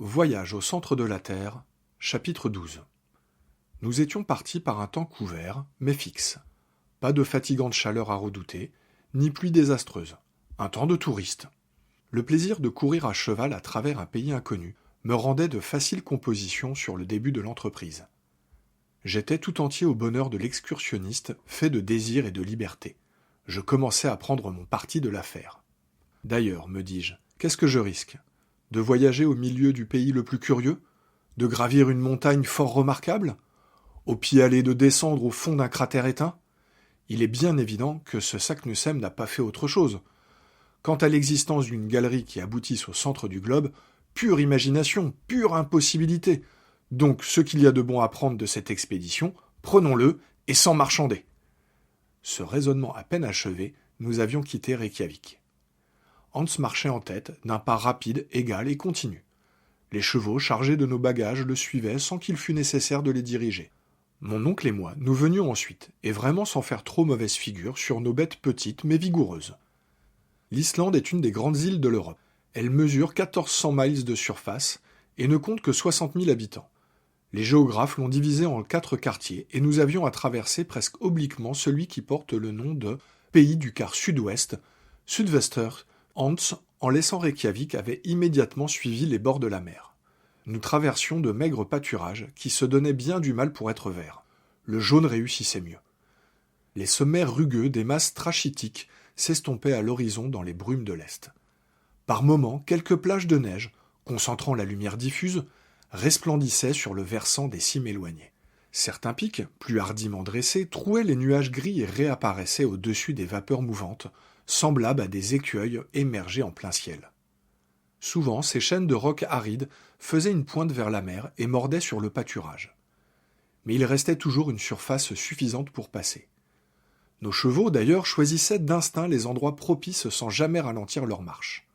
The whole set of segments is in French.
Voyage au centre de la Terre, chapitre 12. Nous étions partis par un temps couvert, mais fixe. Pas de fatigante chaleur à redouter, ni pluie désastreuse. Un temps de touriste. Le plaisir de courir à cheval à travers un pays inconnu me rendait de faciles compositions sur le début de l'entreprise. J'étais tout entier au bonheur de l'excursionniste, fait de désir et de liberté. Je commençais à prendre mon parti de l'affaire. D'ailleurs, me dis-je, qu'est-ce que je risque ? De voyager au milieu du pays le plus curieux ? De gravir une montagne fort remarquable ? Au pis-aller de descendre au fond d'un cratère éteint ? Il est bien évident que ce Saknussemm n'a pas fait autre chose. Quant à l'existence d'une galerie qui aboutisse au centre du globe, pure imagination, pure impossibilité. Donc ce qu'il y a de bon à prendre de cette expédition, prenons-le et sans marchander. Ce raisonnement à peine achevé, nous avions quitté Reykjavik. Hans marchait en tête, d'un pas rapide, égal et continu. Les chevaux chargés de nos bagages le suivaient sans qu'il fût nécessaire de les diriger. Mon oncle et moi, nous venions ensuite, et vraiment sans faire trop mauvaise figure, sur nos bêtes petites mais vigoureuses. L'Islande est une des grandes îles de l'Europe. Elle mesure 1400 miles de surface et ne compte que 60 000 habitants. Les géographes l'ont divisée en 4 quartiers et nous avions à traverser presque obliquement celui qui porte le nom de pays du quart sud-ouest, Sudvester. Hans, en laissant Reykjavik, avait immédiatement suivi les bords de la mer. Nous traversions de maigres pâturages qui se donnaient bien du mal pour être verts. Le jaune réussissait mieux. Les sommets rugueux des masses trachytiques s'estompaient à l'horizon dans les brumes de l'Est. Par moments, quelques plages de neige, concentrant la lumière diffuse, resplendissaient sur le versant des cimes éloignées. Certains pics, plus hardiment dressés, trouaient les nuages gris et réapparaissaient au-dessus des vapeurs mouvantes, semblables à des écueils émergés en plein ciel. Souvent, ces chaînes de rocs arides faisaient une pointe vers la mer et mordaient sur le pâturage. Mais il restait toujours une surface suffisante pour passer. Nos chevaux, d'ailleurs, choisissaient d'instinct les endroits propices sans jamais ralentir leur marche.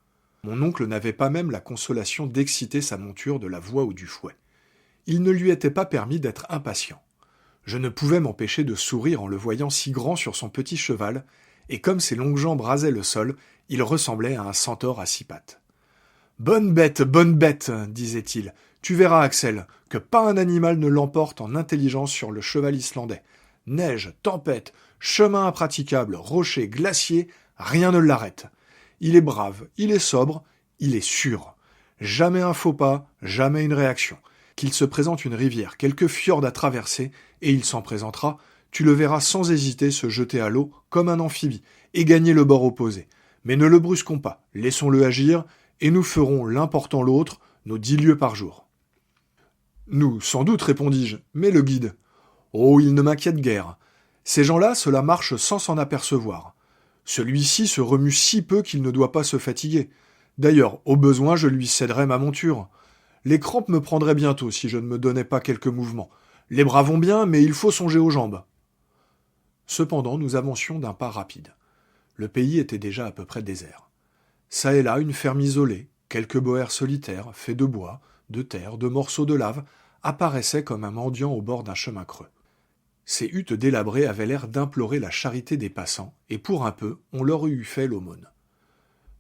Mon oncle n'avait pas même la consolation d'exciter sa monture de la voix ou du fouet. Il ne lui était pas permis d'être impatient. Je ne pouvais m'empêcher de sourire en le voyant si grand sur son petit cheval, et comme ses longues jambes rasaient le sol, il ressemblait à un centaure à 6 pattes. « bonne bête, disait-il. Tu verras, Axel, que pas un animal ne l'emporte en intelligence sur le cheval islandais. Neige, tempête, chemin impraticable, rochers, glaciers, rien ne l'arrête. Il est brave, il est sobre, il est sûr. Jamais un faux pas, jamais une réaction. Qu'il se présente une rivière, quelques fjords à traverser, et il s'en présentera, tu le verras sans hésiter se jeter à l'eau comme un amphibie et gagner le bord opposé. Mais ne le brusquons pas, laissons-le agir, et nous ferons l'un portant l'autre nos 10 lieues par jour. Nous, sans doute, répondis-je, mais le guide. Oh, il ne m'inquiète guère. Ces gens-là, cela marche sans s'en apercevoir. Celui-ci se remue si peu qu'il ne doit pas se fatiguer. D'ailleurs, au besoin, je lui céderai ma monture. Les crampes me prendraient bientôt si je ne me donnais pas quelques mouvements. Les bras vont bien, mais il faut songer aux jambes. Cependant, nous avancions d'un pas rapide. Le pays était déjà à peu près désert. Ça et là, une ferme isolée, quelques bohers solitaires, faits de bois, de terre, de morceaux de lave, apparaissaient comme un mendiant au bord d'un chemin creux. Ces huttes délabrées avaient l'air d'implorer la charité des passants, et pour un peu, on leur eût fait l'aumône.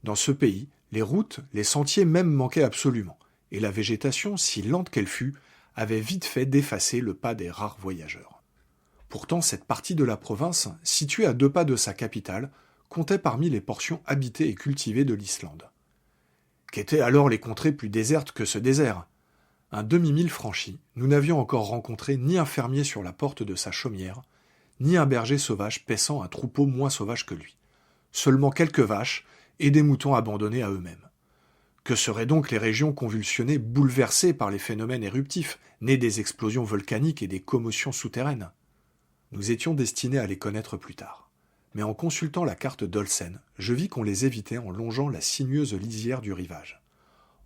Dans ce pays, les routes, les sentiers même manquaient absolument, et la végétation, si lente qu'elle fût, avait vite fait d'effacer le pas des rares voyageurs. Pourtant, cette partie de la province, située à 2 pas de sa capitale, comptait parmi les portions habitées et cultivées de l'Islande. Qu'étaient alors les contrées plus désertes que ce désert ? Un demi-mille franchi, nous n'avions encore rencontré ni un fermier sur la porte de sa chaumière, ni un berger sauvage paissant un troupeau moins sauvage que lui. Seulement quelques vaches et des moutons abandonnés à eux-mêmes. Que seraient donc les régions convulsionnées, bouleversées par les phénomènes éruptifs, nés des explosions volcaniques et des commotions souterraines ? Nous étions destinés à les connaître plus tard. Mais en consultant la carte d'Olsen, je vis qu'on les évitait en longeant la sinueuse lisière du rivage.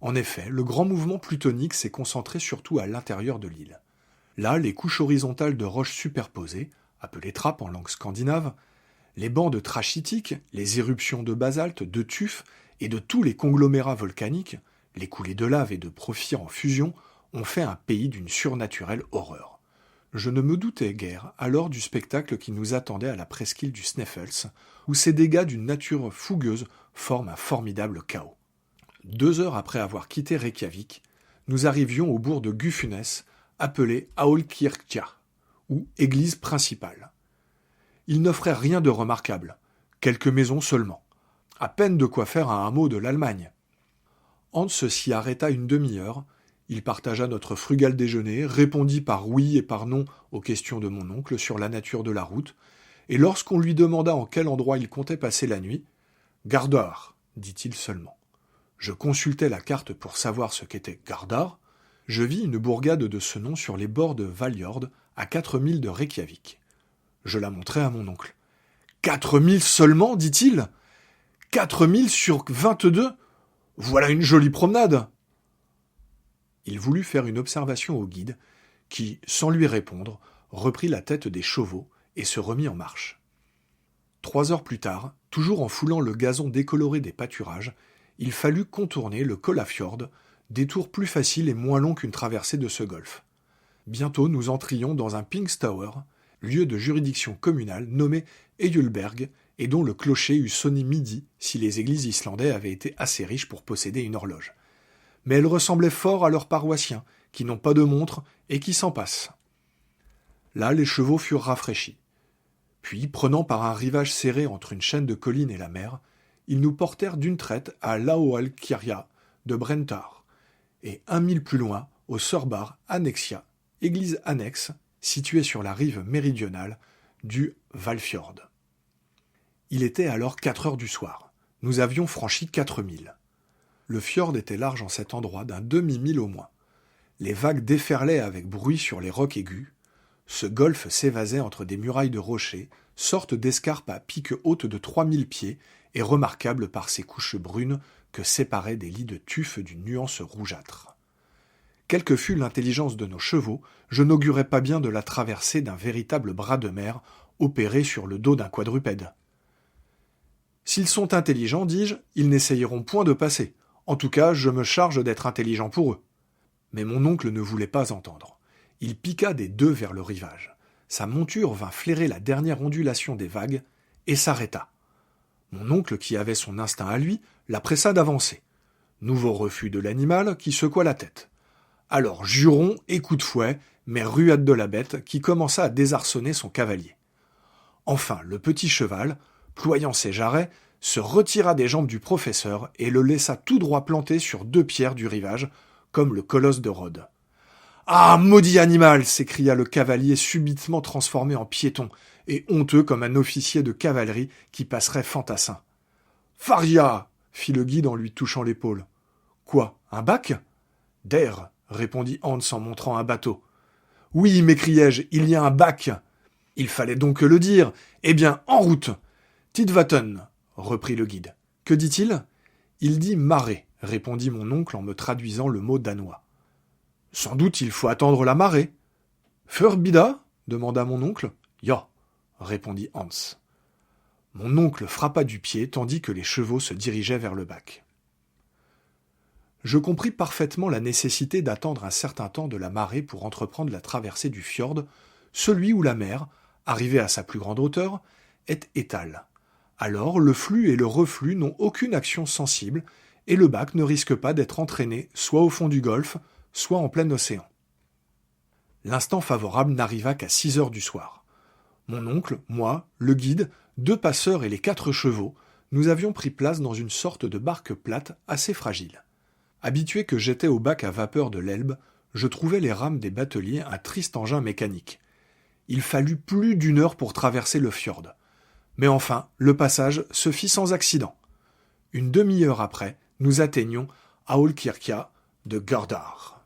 En effet, le grand mouvement plutonique s'est concentré surtout à l'intérieur de l'île. Là, les couches horizontales de roches superposées, appelées trappes en langue scandinave, les bandes trachytiques, les éruptions de basalte, de tuf et de tous les conglomérats volcaniques, les coulées de lave et de porphyre en fusion, ont fait un pays d'une surnaturelle horreur. Je ne me doutais guère alors du spectacle qui nous attendait à la presqu'île du Sneffels, où ces dégâts d'une nature fougueuse forment un formidable chaos. 2 heures après avoir quitté Reykjavik, nous arrivions au bourg de Gufunes, appelé Aulkirkja, ou église principale. Il n'offrait rien de remarquable, quelques maisons seulement, à peine de quoi faire un hameau de l'Allemagne. Hans s'y arrêta une demi-heure, il partagea notre frugal déjeuner, répondit par oui et par non aux questions de mon oncle sur la nature de la route, et lorsqu'on lui demanda en quel endroit il comptait passer la nuit, « Gardar », dit-il seulement. Je consultai la carte pour savoir ce qu'était Gardar. Je vis une bourgade de ce nom sur les bords de Valjord, à 4 milles de Reykjavik. Je la montrai à mon oncle. « 4 milles seulement, dit-il ? 4 milles sur 22 ? Voilà une jolie promenade !» Il voulut faire une observation au guide, qui, sans lui répondre, reprit la tête des chevaux et se remit en marche. 3 heures plus tard, toujours en foulant le gazon décoloré des pâturages, il fallut contourner le Kollafjord, détour plus facile et moins long qu'une traversée de ce golfe. Bientôt nous entrions dans un Pingstower, lieu de juridiction communale nommé Eyulberg et dont le clocher eût sonné midi si les églises islandais avaient été assez riches pour posséder une horloge. Mais elles ressemblaient fort à leurs paroissiens, qui n'ont pas de montre et qui s'en passent. Là, les chevaux furent rafraîchis. Puis, prenant par un rivage serré entre une chaîne de collines et la mer, ils nous portèrent d'une traite à l'Aoalkirkja de Brentar, et 1 mille plus loin, au Sorbar Annexia, église annexe, située sur la rive méridionale du Hvalfjord. Il était alors 4 heures du soir. Nous avions franchi 4 milles. Le fjord était large en cet endroit d'un demi-mille au moins. Les vagues déferlaient avec bruit sur les rocs aigus. Ce golfe s'évasait entre des murailles de rochers, sorte d'escarpe à pique haute de 3000 pieds et remarquable par ses couches brunes que séparaient des lits de tuf d'une nuance rougeâtre. Quelle que fût l'intelligence de nos chevaux, je n'augurais pas bien de la traversée d'un véritable bras de mer opéré sur le dos d'un quadrupède. S'ils sont intelligents, dis-je, ils n'essayeront point de passer. En tout cas, je me charge d'être intelligent pour eux. Mais mon oncle ne voulait pas entendre. Il piqua des 2 vers le rivage. Sa monture vint flairer la dernière ondulation des vagues et s'arrêta. Mon oncle, qui avait son instinct à lui, la pressa d'avancer. Nouveau refus de l'animal qui secoua la tête. Alors juron et coup de fouet, mais ruade de la bête qui commença à désarçonner son cavalier. Enfin, le petit cheval, ployant ses jarrets, se retira des jambes du professeur et le laissa tout droit planté sur 2 pierres du rivage, comme le colosse de Rhodes. « Ah, maudit animal !» s'écria le cavalier subitement transformé en piéton, et honteux comme un officier de cavalerie qui passerait fantassin. « Faria !» fit le guide en lui touchant l'épaule. « Quoi, un bac ?»« Der !» répondit Hans en montrant un bateau. « Oui, m'écriai-je, il y a un bac !»« Il fallait donc le dire. Eh bien, en route !»« Tidvatten !» reprit le guide. « Que dit-il ?»« Il dit marée, » répondit mon oncle en me traduisant le mot danois. « Sans doute il faut attendre la marée. »« Förbida ?» demanda mon oncle. « Ja !» répondit Hans. Mon oncle frappa du pied tandis que les chevaux se dirigeaient vers le bac. Je compris parfaitement la nécessité d'attendre un certain temps de la marée pour entreprendre la traversée du fjord, celui où la mer, arrivée à sa plus grande hauteur, est étale. Alors le flux et le reflux n'ont aucune action sensible, et le bac ne risque pas d'être entraîné soit au fond du golfe, soit en plein océan. L'instant favorable n'arriva qu'à 6 heures du soir. Mon oncle, moi, le guide, 2 passeurs et les 4 chevaux, nous avions pris place dans une sorte de barque plate assez fragile. Habitué que j'étais au bac à vapeur de l'Elbe, je trouvais les rames des bateliers un triste engin mécanique. Il fallut plus d'1 heure pour traverser le fjord. Mais enfin, le passage se fit sans accident. Une demi-heure après, nous atteignions Aulkirkja de Gardar.